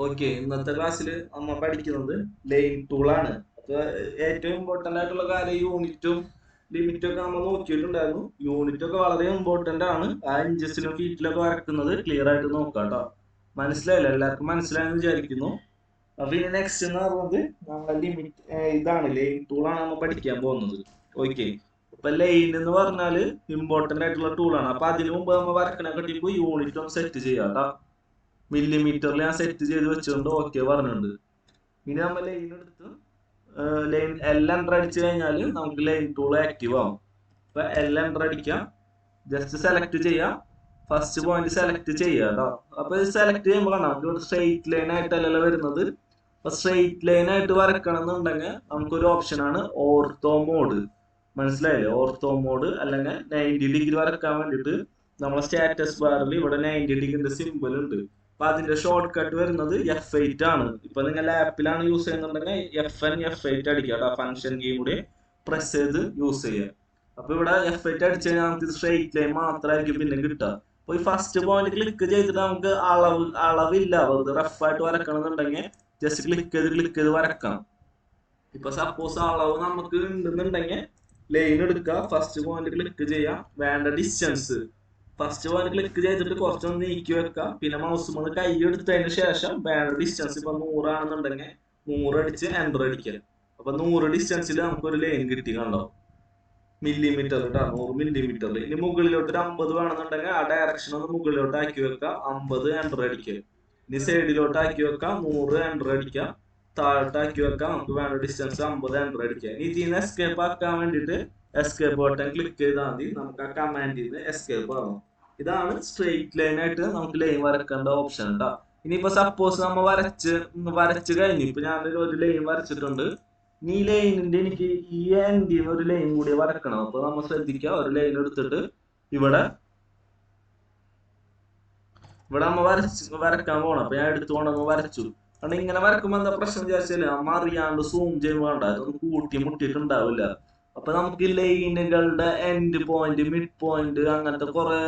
Okay, ഇന്നത്തെ ക്ലാസ്സിൽ നമ്മൾ പഠിക്കുന്നത് ലൈൻ ടൂളാണ്. അപ്പൊ ഏറ്റവും ഇമ്പോർട്ടന്റ് ആയിട്ടുള്ള കാര്യം യൂണിറ്റും ലിമിറ്റും ഒക്കെ നമ്മൾ നോക്കിയിട്ടുണ്ടായിരുന്നു. യൂണിറ്റ് ഒക്കെ വളരെ ഇമ്പോർട്ടന്റ് ആണ്. ആ ഇഞ്ചസിലും ഫീറ്റിലൊക്കെ വരക്കുന്നത് ക്ലിയർ ആയിട്ട് നോക്കാം കേട്ടോ. മനസ്സിലായില്ല? എല്ലാവർക്കും മനസ്സിലായെന്ന് വിചാരിക്കുന്നു. അപ്പൊ ഇനി നെക്സ്റ്റ് എന്ന് പറയുന്നത് നമ്മളെ ലിമിറ്റ്, ഇതാണ് ലൈൻ ടൂളാണ് നമ്മൾ പഠിക്കാൻ പോകുന്നത്. ഓക്കെ, ഇപ്പൊ ലൈൻ എന്ന് പറഞ്ഞാല് ഇമ്പോർട്ടന്റ് ആയിട്ടുള്ള ടൂളാണ്. അപ്പൊ അതിനു മുമ്പ് നമ്മൾ വരക്കണ കട്ടിപ്പോ യൂണിറ്റ് ഒന്ന് സെറ്റ് ചെയ്യാം കേട്ടോ. മില്ലിമീറ്ററിൽ ഞാൻ സെറ്റ് ചെയ്ത് വെച്ചുകൊണ്ട് ഓക്കെ പറഞ്ഞിട്ടുണ്ട്. ഇനി നമ്മൾ ലൈൻ എടുത്ത് ലൈൻ എൽ എൻ്റർ അടിച്ചു കഴിഞ്ഞാൽ നമുക്ക് ലൈൻ ടൂൾ ആക്റ്റീവ് ആവും. അപ്പൊ എൽ എൻ്റർ അടിക്കാം, ജസ്റ്റ് സെലക്ട് ചെയ്യാം, ഫസ്റ്റ് പോയിന്റ് സെലക്ട് ചെയ്യുക കേട്ടോ. അപ്പൊ ഇത് സെലക്ട് ചെയ്യുമ്പോൾ നമുക്ക് ഇവിടെ സ്ട്രെയിറ്റ് ലൈൻ ആയിട്ടല്ലല്ലോ വരുന്നത്. അപ്പൊ സ്ട്രെയിറ്റ് ലൈൻ ആയിട്ട് വരക്കണം എന്നുണ്ടെങ്കിൽ നമുക്കൊരു ഓപ്ഷനാണ് ഓർത്തോ മോഡ്. മനസ്സിലായില്ലേ? ഓർത്തോ മോഡ് അല്ലെങ്കിൽ 90 ഡിഗ്രി വരക്കാൻ വേണ്ടിയിട്ട് നമ്മളെ സ്റ്റാറ്റസ് ബാറിൽ ഇവിടെ 90 ഡിഗ്രിന്റെ സിമ്പിൾ ഉണ്ട്. അപ്പൊ അതിന്റെ ഷോർട്ട് കട്ട് വരുന്നത് F8 ആണ്. ഇപ്പൊ നിങ്ങൾ ആപ്പിലാണ് യൂസ് ചെയ്യുന്നുണ്ടെങ്കിൽ F8 അടിക്കുക കേട്ടോ. ഫംഗ്ഷൻ കീ കൂടി പ്രസ് ചെയ്ത് യൂസ് ചെയ്യുക. അപ്പൊ ഇവിടെ F8 അടിച്ചു കഴിഞ്ഞാൽ നമുക്ക് സ്ട്രെയിറ്റ് ലൈൻ മാത്രമായിരിക്കും പിന്നെ കിട്ടുക. അപ്പൊ ഈ ഫസ്റ്റ് പോയിന്റ് ക്ലിക്ക് ചെയ്തിട്ട് നമുക്ക് അളവില്ല, വെറുതെ റഫ് ആയിട്ട് വരക്കണമെന്നുണ്ടെങ്കിൽ ജസ്റ്റ് ക്ലിക്ക് ചെയ്ത് വരക്കാം. ഇപ്പൊ സപ്പോസ് അളവ് നമുക്ക് ഉണ്ടെന്നുണ്ടെങ്കിൽ ലൈൻ എടുക്കുക, ഫസ്റ്റ് പോയിന്റ് ക്ലിക്ക് ചെയ്യാം, വേണ്ട ഡിസ്റ്റൻസ് ഫസ്റ്റ് പോയിന്റ് ക്ലിക്ക് ചെയ്തിട്ട് കുറച്ചൊന്ന് നീക്കി വെക്കാം. പിന്നെ മൗസ് കൊണ്ട് കൈ എടുത്തതിന് ശേഷം വേണ്ട ഡിസ്റ്റൻസ് ഇപ്പൊ 100 ആണെന്നുണ്ടെങ്കിൽ 100 അടിച്ച് എൻ്റർ അടിക്കുക. അപ്പൊ 100 ഡിസ്റ്റൻസിൽ നമുക്കൊരു ലൈൻ കിട്ടി, കണ്ടോ? മില്ലിമീറ്റർ കേട്ടോ, 100 മില്ലിമീറ്ററിൽ. ഇനി മുകളിലോട്ട് ഒരു 50 വേണമെന്നുണ്ടെങ്കിൽ ആ ഡയറക്ഷൻ ഒന്ന് മുകളിലോട്ട് ആക്കി വെക്കാം, 50 എൻ്റർ അടിക്കുക. ഇനി സൈഡിലോട്ട് ആക്കി വെക്കാം, 100 എൻ്റർ അടിക്കാം. താഴോട്ടാക്കി വെക്കാം, നമുക്ക് വേണ്ട ഡിസ്റ്റൻസ് 50 എൻ്റർ അടിക്കുക. ഇനി ഇതിൽ നിന്ന് എസ്കേപ്പ് ആക്കാൻ വേണ്ടിയിട്ട് എസ്കേപ്പ് ബട്ടൺ ക്ലിക്ക് ചെയ്താൽ മതി, നമുക്ക് ആ കമാൻഡിൽ നിന്ന് എസ്കേപ്പ് ആവാം. ഇതാണ് സ്ട്രെയിറ്റ് ലൈൻ ആയിട്ട് നമുക്ക് ലൈൻ വരക്കേണ്ട ഓപ്ഷൻ കേട്ടോ. ഇനിയിപ്പോ സപ്പോസ് നമ്മൾ വരച്ച് കഴിഞ്ഞു. ഇപ്പൊ ഞാനൊരു ലൈൻ വരച്ചിട്ടുണ്ട്. ഈ ലൈനിന്റെ എനിക്ക് ഈ എൻഡിൽ നിന്ന് ഒരു ലൈൻ കൂടി വരക്കണം. അപ്പൊ നമ്മൾ ശ്രദ്ധിക്കുക, ഒരു ലൈൻ എടുത്തിട്ട് ഇവിടെ നമ്മ വരക്കാൻ പോകണം. അപ്പൊ ഞാൻ എടുത്തുകൊണ്ടൊന്ന് വരച്ചു. കാരണം ഇങ്ങനെ വരക്കുമ്പോ എന്താ പ്രശ്നം വിചാരിച്ചാല് നമ്മ അറിയാണ്ട് സൂം ചെയ്യുമ്പോൾ വേണ്ട, അതൊന്നും കൂട്ടി മുട്ടിയിട്ടുണ്ടാവില്ല. അപ്പൊ നമുക്ക് ഈ ലൈനുകളുടെ എൻഡ് പോയിന്റ്, മിഡ് പോയിന്റ്, അങ്ങനത്തെ കുറെ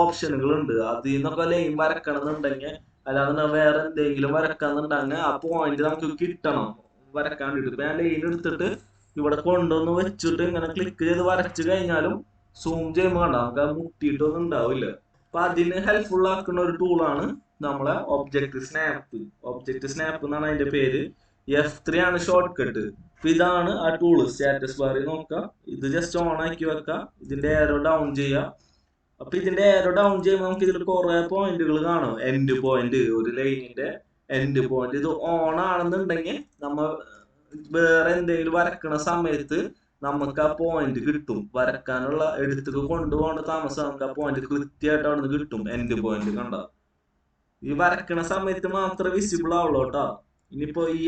ഓപ്ഷനുകൾ ഉണ്ട്. അതിൽ നിന്നൊക്കെ ലൈൻ വരക്കണം എന്നുണ്ടെങ്കിൽ, അല്ലാതെ വേറെ എന്തെങ്കിലും വരക്കാന്നുണ്ടെങ്കിൽ ആ പോയിന്റ് നമുക്ക് കിട്ടണം വരക്കാൻ വേണ്ടിട്ട്. ഇപ്പൊ ഞാൻ ലൈൻ എടുത്തിട്ട് ഇവിടെ കൊണ്ടുവന്ന് വെച്ചിട്ട് ഇങ്ങനെ ക്ലിക്ക് ചെയ്ത് വരച്ചു കഴിഞ്ഞാലും സൂം ചെയ്യുമ്പോൾ കണ്ട നമുക്ക് അത് മുട്ടിയിട്ടൊന്നും ഉണ്ടാവില്ല. അപ്പൊ അതിന് ഹെൽപ്ഫുൾ ആക്കുന്ന ഒരു ടൂളാണ് നമ്മളെ ഒബ്ജക്റ്റ് സ്നാപ്പ്. ഒബ്ജക്റ്റ് സ്നാപ്പ് എന്നാണ് അതിന്റെ പേര്. F3 ആണ് ഷോർട്ട് കട്ട്. അപ്പൊ ഇതാണ് ആ ടൂള്. സ്റ്റാറ്റസ് ബാറിൽ നോക്കാം, ഇത് ജസ്റ്റ് ഓൺ ആക്കി വെക്കാം, ഇതിന്റെ ഏരോ ഡൗൺ ചെയ്യാം. അപ്പൊ ഇതിന്റെ ഏരോ ഡൗൺ ചെയ്യുമ്പോൾ നമുക്ക് ഇതിൽ കുറെ പോയിന്റുകൾ കാണും. എൻഡ് പോയിന്റ്, ഒരു ലൈനിന്റെ എൻഡ് പോയിന്റ്. ഇത് ഓൺ ആണെന്നുണ്ടെങ്കിൽ നമ്മ വേറെ എന്തെങ്കിലും വരക്കണ സമയത്ത് നമുക്ക് ആ പോയിന്റ് കിട്ടും. വരക്കാനുള്ള എടുത്തൊക്കെ കൊണ്ടുപോകേണ്ട താമസം നമുക്ക് ആ പോയിന്റ് കൃത്യമായിട്ട് അവിടെ നിന്ന് കിട്ടും. എൻഡ് പോയിന്റ് കണ്ട ഈ വരക്കണ സമയത്ത് മാത്രമേ വിസിബിൾ ആവുള്ളൂ കേട്ടോ. ഇനിയിപ്പോ ഈ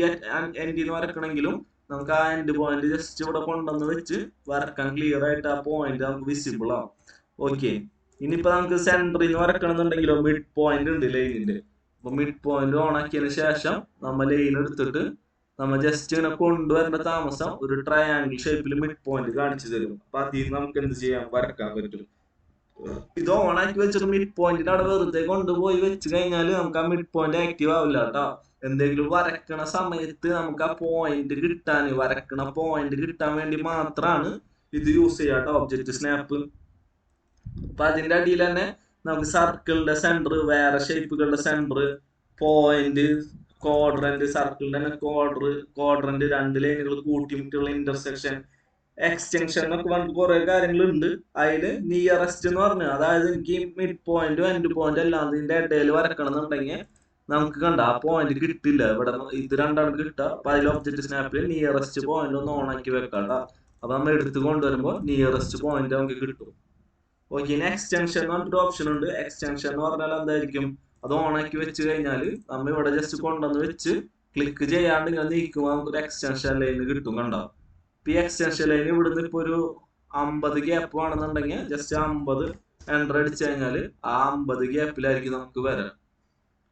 എൻഡിന് വരക്കണമെങ്കിലും നമുക്ക് ആ എൻഡ് പോയിന്റ് ജസ്റ്റ് ഇവിടെ കൊണ്ടുവന്ന് വെച്ച് വരക്കാൻ ക്ലിയർ ആയിട്ട് ആ പോയിന്റ് നമുക്ക് വിസിബിൾ ആവും. ഓക്കെ, ഇനിയിപ്പോ നമുക്ക് സെന്ററിൽ നിന്ന് വരക്കണമെന്നുണ്ടെങ്കിലോ മിഡ് പോയിന്റ് ഉണ്ട് ലൈനിന്റെ. അപ്പൊ മിഡ് പോയിന്റ് ഓൺ ആക്കിയതിനു ശേഷം നമ്മൾ ലൈൻ എടുത്തിട്ട് നമ്മൾ ജസ്റ്റ് ഇങ്ങനെ കൊണ്ടുവരേണ്ട താമസം ഒരു ട്രയാങ്കിൾ ഷേപ്പിൽ മിഡ് പോയിന്റ് കാണിച്ചു തരും. അപ്പൊ അതിൽ നമുക്ക് എന്ത് ചെയ്യാം, വരക്കാൻ പറ്റും. ഇത് ഓൺ ആക്കി വെച്ചിട്ട് മിഡ് പോയിന്റിന്റെ അവിടെ വെറുതെ കൊണ്ടുപോയി വെച്ച് കഴിഞ്ഞാൽ നമുക്ക് ആ മിഡ് പോയിന്റ് ആക്റ്റീവ് ആവില്ല കേട്ടോ. എന്തെങ്കിലും വരക്കണ സമയത്ത് നമുക്ക് ആ പോയിന്റ് കിട്ടാൻ, വരക്കണ പോയിന്റ് കിട്ടാൻ വേണ്ടി മാത്രമാണ് ഇത് യൂസ് ചെയ്യാം കേട്ടോ, ഒബ്ജക്റ്റ് സ്നാപ്പ്. അപ്പൊ അതിന്റെ അടിയിൽ തന്നെ നമുക്ക് സർക്കിളിന്റെ സെന്റർ, വേറെ ഷേപ്പുകളുടെ സെന്റർ, പോയിന്റ്, ക്വാഡ്രന്റ്, സർക്കിളിന്റെ തന്നെ ക്വാഡ്രന്റ്, രണ്ട് ലൈനുകൾ കൂട്ടിമുട്ടിയുള്ള ഇന്റർസെക്ഷൻ, എക്സ്റ്റൻഷൻ എന്നൊക്കെ പറഞ്ഞിട്ട് കുറെ കാര്യങ്ങളുണ്ട്. അതില് നിയറസ്റ്റ് എന്ന് പറഞ്ഞു, അതായത് എനിക്ക് മിഡ് പോയിന്റും എൻഡ് പോയിന്റും എല്ലാം ഇതിന്റെ ഇടയിൽ വരക്കണം എന്നുണ്ടെങ്കിൽ നമുക്ക് കണ്ട ആ പോയിന്റ് കിട്ടില്ല. ഇവിടെ ഇത് രണ്ടാണ് കിട്ടുക. അപ്പൊ അതിൽ ഒബ്ജക്റ്റ് സ്നാപ്പിൽ നിയറസ്റ്റ് പോയിന്റ് ഒന്ന് ഓൺ ആക്കി വെക്കാം. അപ്പൊ നമ്മൾ എടുത്ത് കൊണ്ടുവരുമ്പോൾ നിയറസ്റ്റ് പോയിന്റ് നമുക്ക് കിട്ടും. ഓക്കെ, ഇനി എക്സ്റ്റൻഷൻ എന്ന് പറഞ്ഞിട്ട് ഓപ്ഷൻ ഉണ്ട്. എക്സ്റ്റൻഷൻ എന്ന് പറഞ്ഞാൽ എന്തായിരിക്കും, അത് ഓൺ ആക്കി വെച്ച് കഴിഞ്ഞാൽ നമ്മൾ ഇവിടെ ജസ്റ്റ് കൊണ്ടുവന്ന് വെച്ച് ക്ലിക്ക് ചെയ്യാണ്ട് ഇങ്ങനെ നീക്കുമ്പോൾ നമുക്കൊരു എക്സ്റ്റൻഷൻ ലൈൻ കിട്ടും. കണ്ടോ? ഈ എക്സ്റ്റൻഷൻ ലൈൻ ഇവിടുന്ന് ഇപ്പൊ ഒരു 50 ഗ്യാപ്പ് ആണെന്നുണ്ടെങ്കിൽ ജസ്റ്റ് 50 എൻ്റർ അടിച്ചു കഴിഞ്ഞാൽ ആ 50 ഗ്യാപ്പിലായിരിക്കും നമുക്ക് വരാം.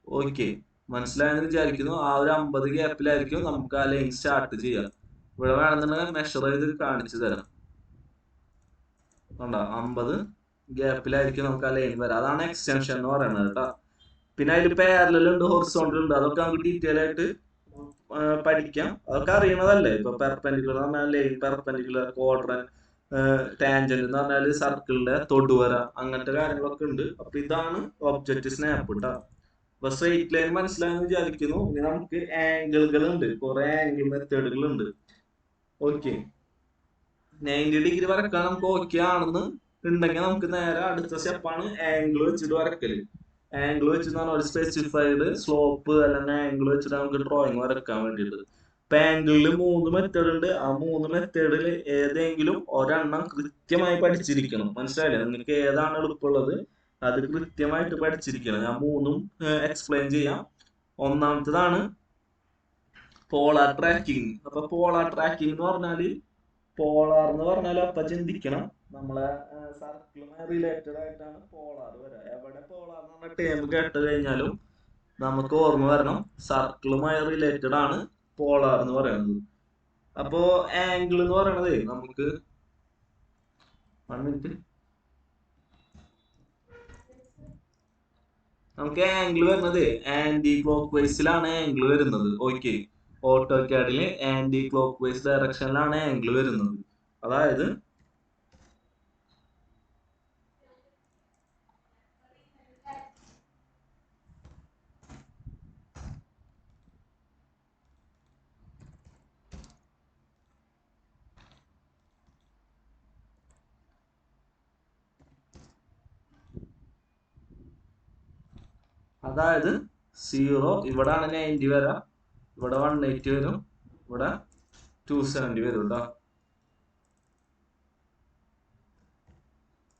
ഓക്കെ, മനസ്സിലായെന്ന് വിചാരിക്കുന്നു. ആ ഒരു 50 ഗ്യാപ്പിലായിരിക്കും നമുക്ക് ആ ലൈൻ സ്റ്റാർട്ട് ചെയ്യാം. ഇവിടെ വേണമെന്നുണ്ടെങ്കിൽ മെഷർ ചെയ്ത് കാണിച്ചു തരാം. കണ്ടോ? 50 ഗ്യാപ്പിലായിരിക്കും നമുക്ക് ആ ലൈൻ വരാം. അതാണ് എക്സ്റ്റൻഷൻ എന്ന് പറയുന്നത് കേട്ടോ. പിന്നെ അതിൽ പാരലൽ ഉണ്ട്, ഹൊറിസോണ്ടൽ ഉണ്ട്. അതൊക്കെ നമുക്ക് ഡീറ്റെയിൽ ആയിട്ട് പഠിക്കാം. അതൊക്കെ അറിയണതല്ലേ. ഇപ്പൊ പെർപെൻഡിക്കുലർ എന്ന് പറഞ്ഞാൽ ലൈൻ, പെർപെൻഡിക്കുലർ, ക്വാഡ്രന്റ്, ടാൻജന്റ് എന്ന് പറഞ്ഞാല് സർക്കിളിന്റെ തൊടുവര, അങ്ങനത്തെ കാര്യങ്ങളൊക്കെ ഉണ്ട്. അപ്പൊ ഇതാണ് ഒബ്ജക്റ്റ് സ്നാപ്പ് കേട്ടോ. അപ്പൊ സ്ട്രെയിറ്റ് ലൈൻ മനസ്സിലായെന്ന് വിചാരിക്കുന്നു. ഇനി നമുക്ക് ആംഗിളുകൾ ഉണ്ട്, കുറെ ആംഗിൾ മെത്തേഡുകൾ ഉണ്ട്. ഓക്കെ, 90 ഡിഗ്രി വരക്കാൻ നമുക്ക് ഓക്കെ ആണെന്ന് ഉണ്ടെങ്കിൽ നമുക്ക് നേരെ അടുത്ത സ്റ്റെപ്പാണ് ആംഗിൾ വെച്ചിട്ട് വരക്കല്. ആംഗിൾ വെച്ചിട്ട് പറഞ്ഞാൽ ഒരു സ്പെസിഫൈഡ് സ്ലോപ്പ് അല്ലെങ്കിൽ ആംഗിൾ വെച്ചിട്ട് നമുക്ക് ഡ്രോയിങ് വരക്കാൻ വേണ്ടിയിട്ട്. ഇപ്പൊ ആംഗിളിൽ 3 മെത്തേഡ് ഉണ്ട്. ആ 3 മെത്തേഡിൽ ഏതെങ്കിലും ഒരെണ്ണം കൃത്യമായി പഠിച്ചിരിക്കണം. മനസ്സിലായില്ലേ? നിങ്ങൾക്ക് ഏതാണ് എളുപ്പമുള്ളത് അത് കൃത്യമായിട്ട് പഠിച്ചിരിക്കണം. ഞാൻ 3ഉം എക്സ്പ്ലെയിൻ ചെയ്യാം. ഒന്നാമത്തതാണ് പോളാർ ട്രാക്കിംഗ്. അപ്പൊ പോളാർ ട്രാക്കിംഗ് എന്ന് പറഞ്ഞാല്, പോളാർ എന്ന് പറഞ്ഞാൽ അപ്പൊ ചിന്തിക്കണം, നമ്മളെ സർക്കിളുമായി റിലേറ്റഡ് ആയിട്ടാണ് പോളാർ വരിക. എവിടെ പോളാർ എന്ന് പറഞ്ഞ ടേം കേട്ട് കഴിഞ്ഞാലും നമുക്ക് ഓർമ്മ വരണം, സർക്കിളുമായി റിലേറ്റഡ് ആണ് പോളാർ എന്ന് പറയുന്നത്. അപ്പോ ആംഗിൾ എന്ന് പറയണത് നമുക്ക് 1 മിനിറ്റ്, നമുക്ക് ആംഗിൾ വരുന്നത് ആന്റി ക്ലോക്ക് വൈസിലാണ് ആംഗിൾ വരുന്നത്. ഓക്കെ, ഓട്ടോകാഡില് ആന്റി ക്ലോക്ക് വൈസ് ഡയറക്ഷനിലാണ് ആംഗിൾ വരുന്നത്. അതായത് അതായത് 0 ഇവിടാണ് 90 വരാം, ഇവിടെ 180 വരും, ഇവിടെ 270 വരും കേട്ടോ.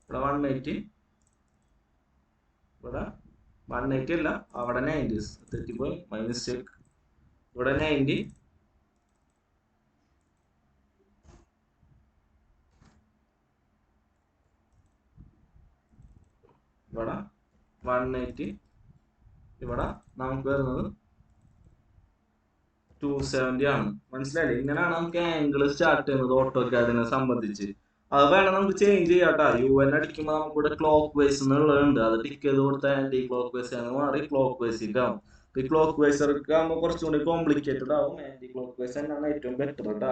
ഇവിടെ 180, ഇവിടെ 180 അല്ല, അവിടെ 90, തെറ്റിപ്പോയി, മൈ മിസ്റ്റേക്ക്. ഇവിടെ 90, ഇവിടെ 180, ഇവിടെ നമുക്ക് വരുന്നത് 270 ആണ്. മനസ്സിലായില്ലേ? ഇങ്ങനെയാണ് നമുക്ക് ആംഗിൾ സ്റ്റാർട്ട് ചെയ്യുന്നത് ഓട്ടോകാഡിനെ സംബന്ധിച്ച്. അത് വേണം നമുക്ക് ചേഞ്ച് ചെയ്യാട്ടോ. UN അടിക്കുമ്പോൾ നമുക്ക് ഇവിടെ ക്ലോക്ക് വൈസ് എന്നുള്ളതുണ്ട്, അത് ടിക്ക് ചെയ്ത് കൊടുത്താൽ ആന്റി ക്ലോക്ക് വൈസ് ആണ് മാറി ക്ലോക്ക് വൈസിലേക്ക് ആവും. ഈ ക്ലോക്ക് വൈസ് ഒക്കെ ആകുമ്പോൾ കുറച്ചുകൂടി കോംപ്ലിക്കേറ്റഡ് ആവും. ആന്റി ക്ലോക്ക് വൈസ് തന്നെയാണ് ഏറ്റവും ബെറ്റർ കേട്ടോ.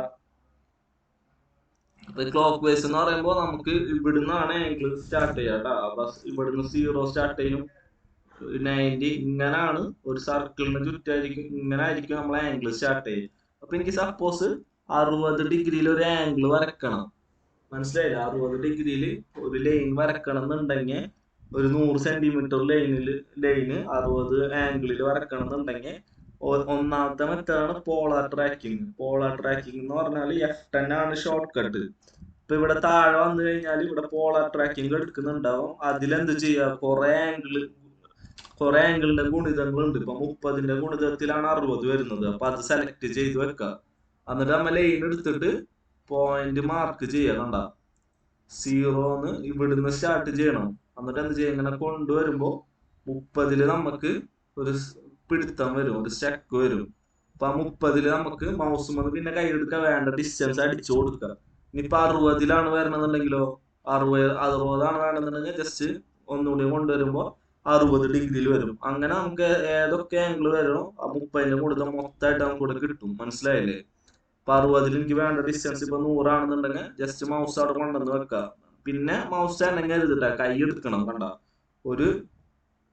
അപ്പൊ ക്ലോക്ക് വൈസ് എന്ന് പറയുമ്പോൾ നമുക്ക് ഇവിടുന്നാണ് ആംഗിൾ സ്റ്റാർട്ട് ചെയ്യുക കേട്ടോ. അപ്പൊ ഇവിടുന്ന് 0 സ്റ്റാർട്ട് ചെയ്യും, 90, ഇങ്ങനാണ് ഒരു സർക്കിളിന് ചുറ്റായിരിക്കും, ഇങ്ങനെ ആയിരിക്കും നമ്മൾ ആംഗിൾ സ്റ്റാർട്ട് ചെയ്യും. അപ്പൊ എനിക്ക് സപ്പോസ് 60 ഡിഗ്രിയിൽ ഒരു ആംഗിൾ വരക്കണം. മനസ്സിലായില്ല? 60 ഡിഗ്രിയിൽ ഒരു ലൈൻ വരക്കണം എന്നുണ്ടെങ്കിൽ, ഒരു 100 സെന്റിമീറ്റർ ലൈന് 60 ആംഗിളിൽ വരക്കണം എന്നുണ്ടെങ്കിൽ ഒന്നാമത്തെ മെത്തേഡാണ് പോളാർ ട്രാക്കിംഗ്. പോളാർ ട്രാക്കിംഗ് എന്ന് പറഞ്ഞാൽ F10 ആണ് ഷോർട്ട് കട്ട്. ഇപ്പൊ ഇവിടെ താഴെ വന്നു കഴിഞ്ഞാൽ ഇവിടെ പോളാർ ട്രാക്കിംഗ് എടുക്കുന്നുണ്ടാവും. അതിലെന്ത് ചെയ്യുക, കുറെ ആംഗിളിന്റെ ഗുണിതങ്ങളുണ്ട്. ഇപ്പൊ 30ന്റെ ഗുണിതത്തിലാണ് 60 വരുന്നത്. അപ്പൊ അത് സെലക്ട് ചെയ്ത് വെക്കുക. എന്നിട്ട് നമ്മൾ ലൈൻ എടുത്തിട്ട് പോയിന്റ് മാർക്ക് ചെയ്യണ്ട, 0 ഇവിടുന്ന് സ്റ്റാർട്ട് ചെയ്യണം. എന്നിട്ട് എന്ത് ചെയ്യും, ഇങ്ങനെ കൊണ്ടുവരുമ്പോ 30ല് നമുക്ക് ഒരു പിടുത്തം വരും, ഒരു സ്റ്റക്ക് വരും. അപ്പൊ 30ല് നമുക്ക് മൗസ് മന്ന് പിന്നെ കൈയെടുക്കാൻ വേണ്ട ഡിസ്റ്റൻസ് അടിച്ചു കൊടുക്കുക. ഇനിയിപ്പൊ 60ലാണ് വരണമെന്നുണ്ടെങ്കിലോ, 60ആണ് വേണമെന്നുണ്ടെങ്കിൽ ജസ്റ്റ് ഒന്നുകൂടി കൊണ്ടുവരുമ്പോ 60 ഡിഗ്രിയിൽ വരും. അങ്ങനെ നമുക്ക് ഏതൊക്കെ ആംഗിൾ വരണോ ആ 30ന്റെ കൂടുതൽ മൊത്തമായിട്ട് നമുക്ക് ഇവിടെ കിട്ടും. മനസ്സിലായില്ലേ? അപ്പൊ 60ൽ എനിക്ക് വേണ്ട ഡിസ്റ്റൻസ് ഇപ്പൊ 100 ആണെന്നുണ്ടെങ്കിൽ ജസ്റ്റ് മൗസ് അവിടെ കൊണ്ടുവന്ന് വെക്കുക. പിന്നെ മൗസ് അനങ്ങ എഴുതിട്ടാ, കൈ എടുക്കണം, കണ്ട ഒരു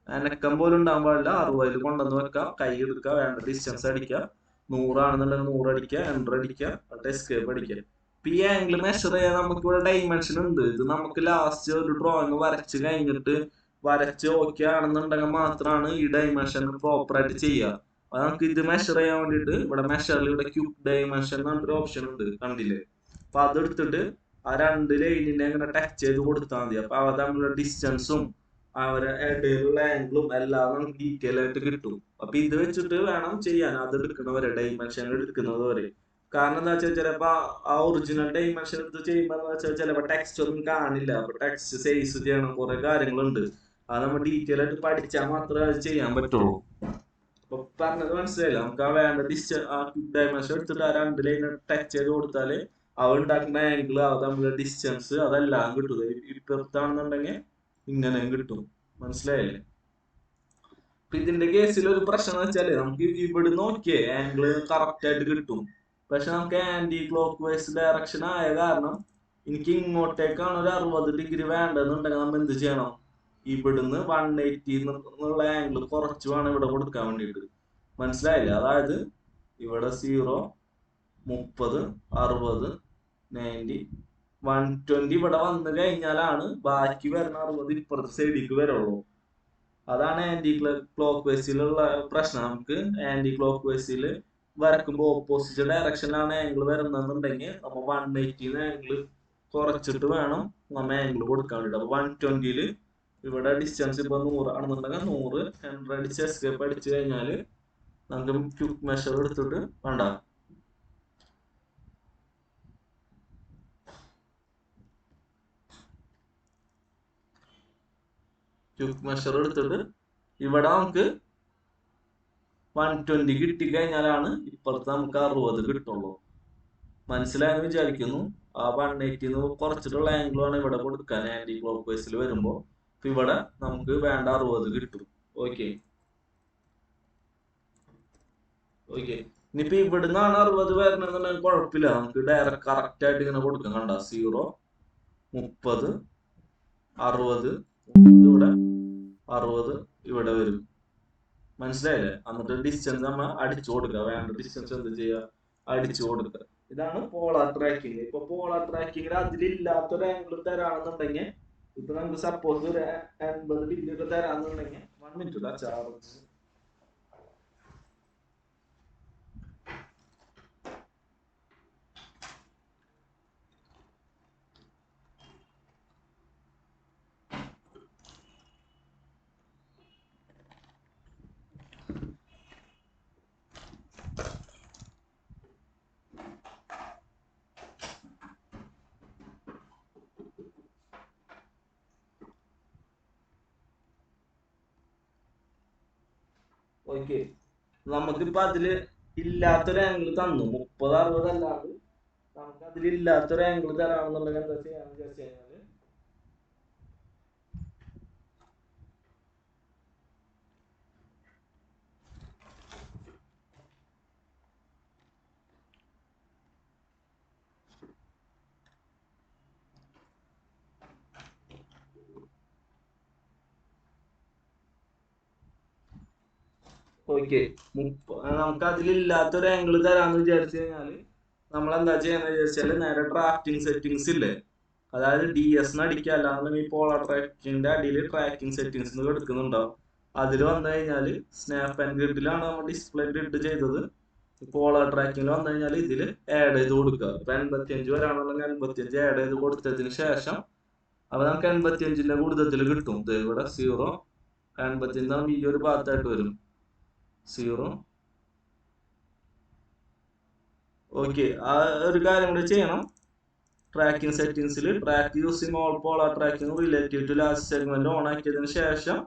അനക്കം പോലും ഉണ്ടാകാൻ പാടില്ല. 60ൽ കൊണ്ടുവന്ന് വെക്കുക, കൈ എടുക്കുക, വേണ്ട ഡിസ്റ്റൻസ് അടിക്കുക. 100 ആണെന്നുണ്ടെങ്കിൽ 100 അടിക്കുക, എൻ്റർ അടിക്കുക, എസ്കേപ്പ് അടിക്കുക. ഇപ്പൊ ഈ ആംഗിൾ മെഷർ ചെയ്യാൻ നമുക്ക് ഇവിടെ ഡൈമെൻഷൻ ഉണ്ട്. ഇത് നമുക്ക് ലാസ്റ്റ് ഒരു ഡ്രോയിങ് വരച്ച് കഴിഞ്ഞിട്ട് വരച്ച് ഓക്കെ ആണെന്നുണ്ടെങ്കിൽ മാത്രമാണ് ഈ ഡൈമെൻഷൻ പ്രോപ്പർ ആയിട്ട് ചെയ്യുക. അപ്പൊ നമുക്ക് ഇത് മെഷർ ചെയ്യാൻ വേണ്ടിയിട്ട് ഇവിടെ മെഷറിൽ ഇവിടെ ക്യൂബ് ഡൈമെൻഷൻ എന്ന് പറഞ്ഞൊരു ഓപ്ഷൻ ഉണ്ട്, കണ്ടില്ലേ? അപ്പൊ അതെടുത്തിട്ട് ആ 2 ലൈനിനെ ഇങ്ങനെ ടച്ച് ചെയ്ത് കൊടുത്താൽ മതി. അപ്പൊ അവ തമ്മിലുള്ള ഡിസ്റ്റൻസും അവരെ ഇടയിലുള്ള ആംഗിളും എല്ലാം നമുക്ക് ഡീറ്റെയിൽ ആയിട്ട് കിട്ടും. അപ്പൊ ഇത് വെച്ചിട്ട് വേണം ചെയ്യാൻ, അത് എടുക്കുന്നവരെ, ഡൈമെൻഷൻ എടുക്കുന്നത് വരെ. കാരണം എന്താ വെച്ചാൽ ചിലപ്പോ ആ ഒറിജിനൽ ഡൈമെൻഷൻ എടുത്ത് ചെയ്യുമ്പോ എന്താ വെച്ചാൽ ചിലപ്പോ ടെക്സ്റ്റ് ഒന്നും കാണില്ല. അപ്പൊ ടെക്സ്റ്റ് സൈസ് ചെയ്യണം, കുറെ കാര്യങ്ങളുണ്ട്. അത് നമ്മൾ ഡീറ്റെയിൽ ആയിട്ട് പഠിച്ചാൽ മാത്രമേ അത് ചെയ്യാൻ പറ്റുള്ളൂ. അപ്പൊ പറഞ്ഞത് മനസ്സിലായില്ല? നമുക്ക് ആ വേണ്ട ഡൈമെൻഷൻ എടുത്തിട്ട് ആ 2 ലൈൻ ടച്ച് ചെയ്ത് കൊടുത്താല് അവ ഉണ്ടാക്കുന്ന ആംഗിൾ, അവ തമ്മിലുള്ള ഡിസ്റ്റൻസ്, അതെല്ലാം കിട്ടും. ഇപ്പുറത്താണെന്നുണ്ടെങ്കിൽ ഇങ്ങനെ കിട്ടും. മനസ്സിലായില്ലേ? ഇതിന്റെ കേസിൽ ഒരു പ്രശ്നം എന്ന് വെച്ചാല് നമുക്ക് ഇവിടെ നോക്കിയേ ആംഗിള് കറക്റ്റ് ആയിട്ട് കിട്ടും. പക്ഷെ നമുക്ക് ആന്റി ക്ലോക്ക് വൈസ് ഡയറക്ഷൻ ആയ കാരണം എനിക്ക് ഇങ്ങോട്ടേക്കാണ് ഒരു 60 ഡിഗ്രി വേണ്ടതെന്നുണ്ടെങ്കിൽ നമ്മൾ എന്ത് ചെയ്യണം? ഇവിടുന്ന് 180 എന്നുള്ള ആംഗിൾ കുറച്ച് വേണം ഇവിടെ കൊടുക്കാൻ വേണ്ടിയിട്ട്. മനസ്സിലായില്ലേ? അതായത് ഇവിടെ 0, 30, 60, 90, 120 ഇവിടെ വന്നു കഴിഞ്ഞാലാണ് ബാക്കി വരുന്ന 60 ഇപ്പുറത്തെ സൈഡിലേക്ക് വരുള്ളൂ. അതാണ് ആന്റി ക്ലോക്ക് വൈസിലുള്ള പ്രശ്നം. നമുക്ക് ആന്റി ക്ലോക്ക് വൈസിൽ വരക്കുമ്പോൾ ഓപ്പോസിറ്റ് ഡയറക്ഷനിലാണ് ആംഗിൾ വരുന്നതെന്നുണ്ടെങ്കിൽ നമ്മൾ 180 ആംഗിൾ കുറച്ചിട്ട് വേണം നമ്മൾ ആംഗിൾ കൊടുക്കാൻ വേണ്ടിയിട്ട്. അപ്പൊ 120 ഇവിടെ ഡിസ്റ്റൻസ് ഇപ്പൊ 100 ആണെന്നുണ്ടെങ്കിൽ 100 100 അടിച്ച് എസ്കേപ്പ് അടിച്ചു കഴിഞ്ഞാൽ നമുക്ക് ക്വിക്ക് മെഷർ എടുത്തിട്ട് വേണ്ട ക്വിക്ക് മെഷർ എടുത്തിട്ട് ഇവിടെ നമുക്ക് 120 കിട്ടിക്കഴിഞ്ഞാലാണ് ഇപ്പുറത്ത് നമുക്ക് 60 കിട്ടുള്ളൂ. മനസ്സിലായെന്ന് വിചാരിക്കുന്നു. ആ 180 കുറച്ചിട്ടുള്ള ആംഗിളാണ് ഇവിടെ കൊടുക്കാൻ ആന്റി ക്ലോക്ക് വൈസിൽ വരുമ്പോ. ഇവിടെ നമുക്ക് വേണ്ട 60 കിട്ടും. ഓക്കെ ഇനിയിപ്പോ ഇവിടുന്നാണ് 60 വരണമെന്നുണ്ടെങ്കിൽ കുഴപ്പമില്ല. നമുക്ക് ഡയറക്റ്റ് കറക്റ്റ് ആയിട്ട് ഇങ്ങനെ കൊടുക്കാം. കണ്ട 0, 30, 60, ഇവിടെ 60 ഇവിടെ വരും. മനസ്സിലായില്ലേ? എന്നിട്ട് ഡിസ്റ്റൻസ് നമ്മൾ അടിച്ചു കൊടുക്കുക. വേണ്ട ഡിസ്റ്റൻസ് എന്ത് ചെയ്യുക? അടിച്ചു കൊടുക്കുക. ഇതാണ് പോളാർ ട്രാക്കിംഗ്. ഇപ്പൊ പോളാർ ട്രാക്കിങ്ങിൽ അതിലില്ലാത്തൊരു ആംഗിൾ തരാണെന്നുണ്ടെങ്കിൽ ഇപ്പൊ നമുക്ക് സപ്പോസ് ഒരു 80 ഡിഗ്രി ഒക്കെ തരാന്നുണ്ടെങ്കിൽ 1 മിനിറ്റ് ചാർജ്. ഓക്കെ നമുക്കിപ്പോ അതില് ഇല്ലാത്തൊരു ആംഗിൾ തന്നു 30, 60 അല്ലാണ്ട് നമുക്ക് അതിലില്ലാത്തൊരു ആംഗിൾ തരാണെന്നുണ്ടെങ്കിൽ എന്താ ചെയ്യാന്ന് വിചാരിച്ചു കഴിഞ്ഞാല് ഓക്കെ നമുക്ക് അതിലില്ലാത്തൊരു ആംഗിൾ തരാന്ന് വിചാരിച്ചു കഴിഞ്ഞാല് നമ്മൾ എന്താ ചെയ്യാന്ന് വിചാരിച്ചാല് നേരെ ട്രാക്കിംഗ് സെറ്റിംഗ്സ് ഇല്ലേ, അതായത് DS അടിക്കുക. അല്ലാന്നുണ്ടെങ്കിൽ ഈ പോളാർ ട്രാക്കിന്റെ അടിയിൽ ട്രാക്കിംഗ് സെറ്റിംഗ്സ് എടുക്കുന്നുണ്ടാവും. അതിൽ വന്നു കഴിഞ്ഞാൽ സ്നാപ്പ് ആൻഡ് ഗ്രിഡിലാണ് നമ്മൾ ഡിസ്പ്ലേ ഗ്രിഡ് ചെയ്തത്. പോളാർ ട്രാക്കിംഗ് വന്നു കഴിഞ്ഞാൽ ഇതിൽ ആഡ് ചെയ്ത് കൊടുക്കുക. ഇപ്പൊ 85 വരാണെന്നുണ്ടെങ്കിൽ 85 ആഡ് ചെയ്ത് കൊടുത്തതിന് ശേഷം അപ്പൊ നമുക്ക് 85ന്റെ കൂടുതൽ കിട്ടും. ഇവിടെ 0, 85 ഈ ഒരു ഭാഗത്തായിട്ട് വരും 0. ഓക്കെ ആ ഒരു കാര്യം കൂടി ചെയ്യണം. ട്രാക്കിംഗ് സെറ്റിംഗ്സിൽ track using all polar tracking relative to last segment on ആക്കിയതിന് ശേഷം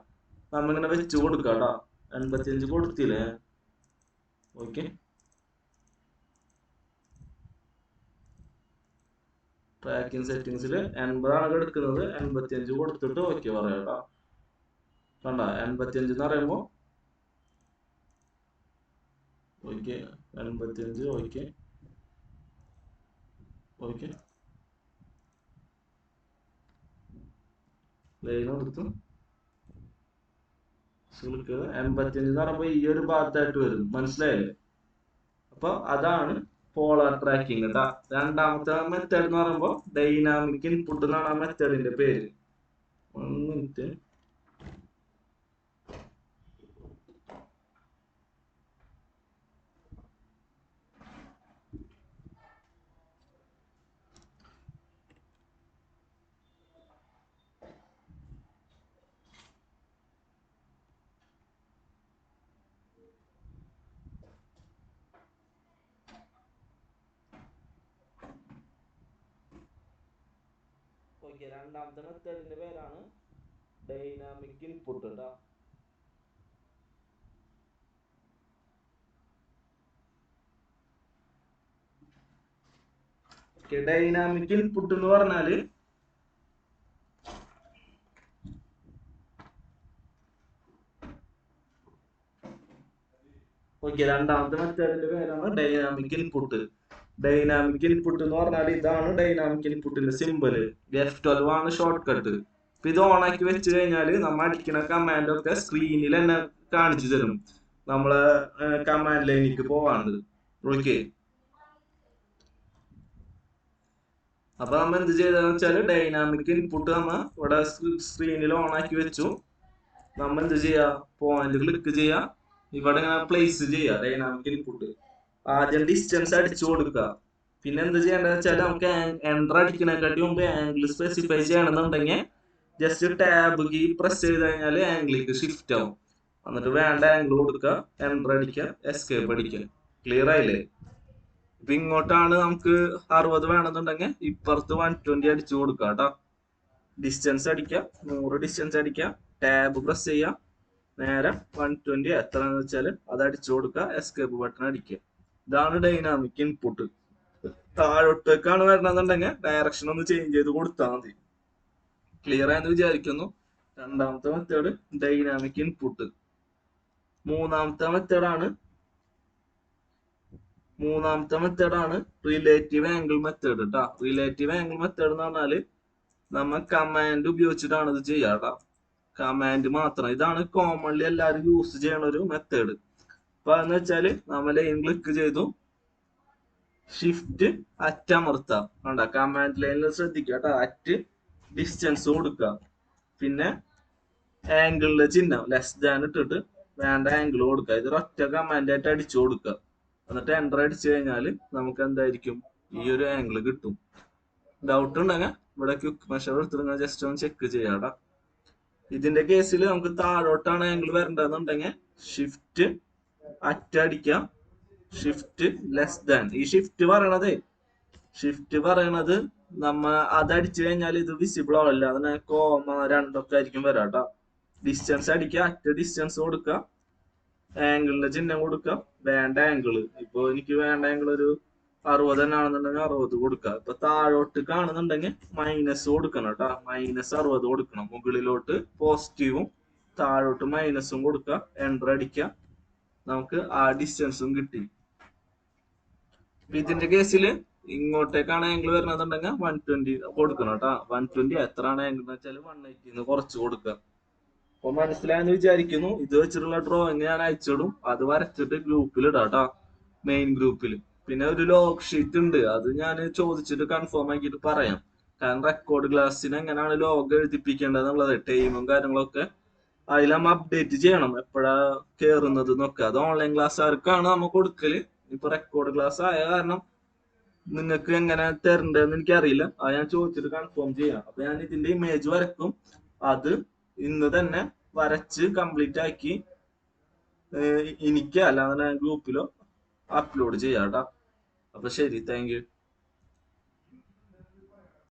നമ്മളിങ്ങനെ വെച്ച് കൊടുക്കാം കേട്ടോ. 85 കൊടുത്തില്ലേ? ഓക്കെ ട്രാക്കിംഗ് സെറ്റിംഗ്സിൽ 80 ആണ് എടുക്കുന്നത്. 85 കൊടുത്തിട്ട് ഓക്കെ പറയാം കേട്ടോ. കണ്ട 85 എന്ന് പറയുമ്പോ ഓക്കെ 85 ഓക്കെ ഓക്കെ ലൈൻ എടുത്തു 85 എന്ന് പറയുമ്പോ ഈ ഒരു ഭാഗത്തായിട്ട് വരും. മനസ്സിലായില്ലേ? അപ്പൊ അതാണ് പോളാർ ട്രാക്കിംഗ് കേട്ടാ. രണ്ടാമത്തെ മെത്തേഡ് എന്ന് പറയുമ്പോൾ ഡൈനാമിക് ഇൻപുട്ട് എന്നാണ് ആ മെത്തേഡിന്റെ പേര്. 1 മിനിറ്റ്. ഓക്കെ രണ്ടാമത്തെ മെത്തേഡിന്റെ പേരാണ് ഡൈനാമിക് ഇൻപുട്ട് കേട്ടോ. ഡൈനാമിക് ഇൻപുട്ട് എന്ന് പറഞ്ഞാല് ഓക്കെ, രണ്ടാമത്തെ മെത്തേഡിന്റെ പേരാണ് ഡൈനാമിക് ഇൻപുട്ട്. ഡൈനാമിക് ഇൻപുട്ട് എന്ന് പറഞ്ഞാൽ ഇതാണ് ഡൈനാമിക് ഇൻപുട്ടിന്റെ സിമ്പിള്. F12 ആണ് ഷോർട്ട് കട്ട്. ഇപ്പൊ ഇത് ഓൺ ആക്കി വെച്ച് കഴിഞ്ഞാല് നമ്മൾ അടിക്കുന്ന കമാൻഡ് ഒക്കെ സ്ക്രീനിൽ തന്നെ കാണിച്ചു തരും, നമ്മളെ കമാൻഡ് ലൈനിലേക്ക് പോവാണ്ട്. ഓക്കെ, അപ്പൊ നമ്മ എന്ത് ചെയ്തെന്ന് വെച്ചാല് ഡൈനാമിക് ഇൻപുട്ട് നമ്മ ഇവിടെ സ്ക്രീനിൽ ഓൺ ആക്കി വെച്ചു. നമ്മ എന്ത് ചെയ്യാ, പോയിന്റ് ക്ലിക്ക് ചെയ്യാ, ഇവിടെ ഇങ്ങനെ പ്ലേസ് ചെയ്യാ ഡൈനാമിക് ഇൻപുട്ട്. ആദ്യം ഡിസ്റ്റൻസ് അടിച്ചു കൊടുക്കുക. പിന്നെ എന്ത് ചെയ്യേണ്ടത് വെച്ചാൽ നമുക്ക് എൻറ്റർ അടിക്കണേക്കാട്ടി മുമ്പ് ആംഗിൾ സ്പെസിഫൈ ചെയ്യണമെന്നുണ്ടെങ്കിൽ ജസ്റ്റ് ടാബ് കീ പ്രസ് ചെയ്ത് കഴിഞ്ഞാൽ ആംഗിളിലേക്ക് ഷിഫ്റ്റ് ആവും. എന്നിട്ട് വേണ്ട ആംഗിൾ കൊടുക്കുക, എൻറ്റർ അടിക്കുക, എസ്കേപ്പ് അടിക്കുക. ക്ലിയർ ആയില്ലേ? ഇപ്പൊ ഇങ്ങോട്ടാണ് നമുക്ക് 60 വേണമെന്നുണ്ടെങ്കിൽ ഇപ്പുറത്ത് 120 അടിച്ചു കൊടുക്കുക കേട്ടോ. ഡിസ്റ്റൻസ് അടിക്കുക, 100 ഡിസ്റ്റൻസ് അടിക്കുക, ടാബ് പ്രസ് ചെയ്യുക, നേരെ 120 എത്രയെന്ന് വെച്ചാൽ അത് അടിച്ചു കൊടുക്കുക, എസ്കേപ്പ് ബട്ടൺ അടിക്കുക. ഇതാണ് ഡൈനാമിക് ഇൻപുട്ട്. താഴോട്ടേക്കാണ് വരണമെന്നുണ്ടെങ്കിൽ ഡയറക്ഷൻ ഒന്ന് ചേഞ്ച് ചെയ്ത് കൊടുത്താൽ മതി. ക്ലിയർ ആയെന്ന് വിചാരിക്കുന്നു. രണ്ടാമത്തെ മെത്തേഡ് ഡൈനാമിക് ഇൻപുട്ട്. മൂന്നാമത്തെ മെത്തേഡാണ് റിലേറ്റീവ് ആംഗിൾ മെത്തേഡ് കേട്ടോ. റിലേറ്റീവ് ആംഗിൾ മെത്തേഡ് എന്ന് പറഞ്ഞാല് നമ്മ കമാൻഡ് ഉപയോഗിച്ചിട്ടാണ് ഇത് ചെയ്യാട്ടോ. കമാൻഡ് മാത്രം. ഇതാണ് കോമൺലി എല്ലാവരും യൂസ് ചെയ്യണ ഒരു മെത്തേഡ്. അപ്പൊ എന്ന് വെച്ചാല് നമ്മൾ ലൈൻ ക്ലിക്ക് ചെയ്തു, ഷിഫ്റ്റ് അറ്റ് അമർത്താം. വേണ്ട, കമാൻഡ് ലൈനിൽ ശ്രദ്ധിക്കുക കേട്ടോ. അറ്റ് ഡിസ്റ്റൻസ് കൊടുക്കുക, പിന്നെ ആംഗിളിലെ ചിഹ്നം ലെസ് ദാൻ ഇട്ടിട്ട് വേണ്ട ആംഗിൾ കൊടുക്കുക. ഇത് ഒറ്റ കമാൻഡ് ആയിട്ട് അടിച്ചു കൊടുക്കുക. എന്നിട്ട് എൻ്റർ അടിച്ചു കഴിഞ്ഞാൽ നമുക്ക് എന്തായിരിക്കും, ഈ ഒരു ആംഗിൾ കിട്ടും. ഡൗട്ട് ഉണ്ടെങ്കിൽ ഇവിടെ ക്വിക്ക് മെഷർ എടുത്തിട്ട് ജസ്റ്റ് ഒന്ന് ചെക്ക് ചെയ്യാടാ. ഇതിന്റെ കേസിൽ നമുക്ക് താഴോട്ടാണ് ആംഗിൾ വരേണ്ടതെന്നുണ്ടെങ്കിൽ ഷിഫ്റ്റ് അറ്റ് അടിക്കാം, ഷിഫ്റ്റ് ലെസ് ദാൻ. ഈ ഷിഫ്റ്റ് പറയണത് നമ്മ അതടിച്ചു കഴിഞ്ഞാൽ ഇത് വിസിബിൾ ആവില്ല, അതിന് കോമ രണ്ടൊക്കെ ആയിരിക്കും വരാട്ടോ. ഡിസ്റ്റൻസ് അടിക്കുക, അറ്റ് ഡിസ്റ്റൻസ് കൊടുക്കുക, ആംഗിളിന്റെ ചിഹ്നം കൊടുക്കുക, വേണ്ട ആംഗിള്. ഇപ്പൊ എനിക്ക് വേണ്ട ആംഗിൾ ഒരു 60 തന്നെ ആണെന്നുണ്ടെങ്കിൽ 60 കൊടുക്കുക. ഇപ്പൊ താഴോട്ട് കാണുന്നുണ്ടെങ്കിൽ മൈനസ് കൊടുക്കണം കേട്ടോ. -60 കൊടുക്കണം. മുകളിലോട്ട് പോസിറ്റീവും താഴോട്ട് മൈനസും കൊടുക്കുക, എൻ്റർ അടിക്കുക, നമുക്ക് ആ ഡിസ്റ്റൻസും കിട്ടി. ഇതിന്റെ കേസിൽ ഇങ്ങോട്ടേക്കാണ് ആംഗിൾ വരുന്നതെന്നുണ്ടെങ്കിൽ 120 കൊടുക്കണം കേട്ടോ. 120 എത്രയാണ് ആംഗിൾ എന്ന് വെച്ചാൽ 180 കുറച്ച് കൊടുക്കുക. അപ്പൊ മനസ്സിലായെന്ന് വിചാരിക്കുന്നു. ഇത് വെച്ചിട്ടുള്ള ഡ്രോയിങ് ഞാൻ അയച്ചിടും, അത് വരച്ചിട്ട് ഗ്രൂപ്പിൽ ഇടാം കേട്ടോ, മെയിൻ ഗ്രൂപ്പിൽ. പിന്നെ ഒരു ലോഗ് ഷീറ്റ് ഉണ്ട്, അത് ഞാൻ ചോദിച്ചിട്ട് കൺഫേം ആക്കിയിട്ട് പറയാം. കാരണം റെക്കോർഡ് ക്ലാസ്സിന് എങ്ങനെയാണ് ലോഗ് എഴുതിപ്പിക്കേണ്ടതെന്നുള്ളത് ടൈമും കാര്യങ്ങളൊക്കെ അതിൽ നമ്മ അപ്ഡേറ്റ് ചെയ്യണം, എപ്പോഴാ കയറുന്നത് എന്നൊക്കെ. അത് ഓൺലൈൻ ക്ലാസ്സുകാർക്കാണ് നമ്മ കൊടുക്കല്. ഇപ്പൊ റെക്കോർഡ് ക്ലാസ് ആയ കാരണം നിങ്ങൾക്ക് എങ്ങനെ തരണ്ടെന്ന് എനിക്കറിയില്ല. അത് ഞാൻ ചോദിച്ചിട്ട് കൺഫേം ചെയ്യാം. അപ്പൊ ഞാൻ ഇതിന്റെ ഇമേജ് വരക്കും, അത് ഇന്ന് തന്നെ വരച്ച് കംപ്ലീറ്റ് ആക്കി എനിക്ക് അല്ലാതെ ഗ്രൂപ്പിലോ അപ്ലോഡ് ചെയ്യാം കേട്ടോ. അപ്പൊ ശരി, താങ്ക് യു.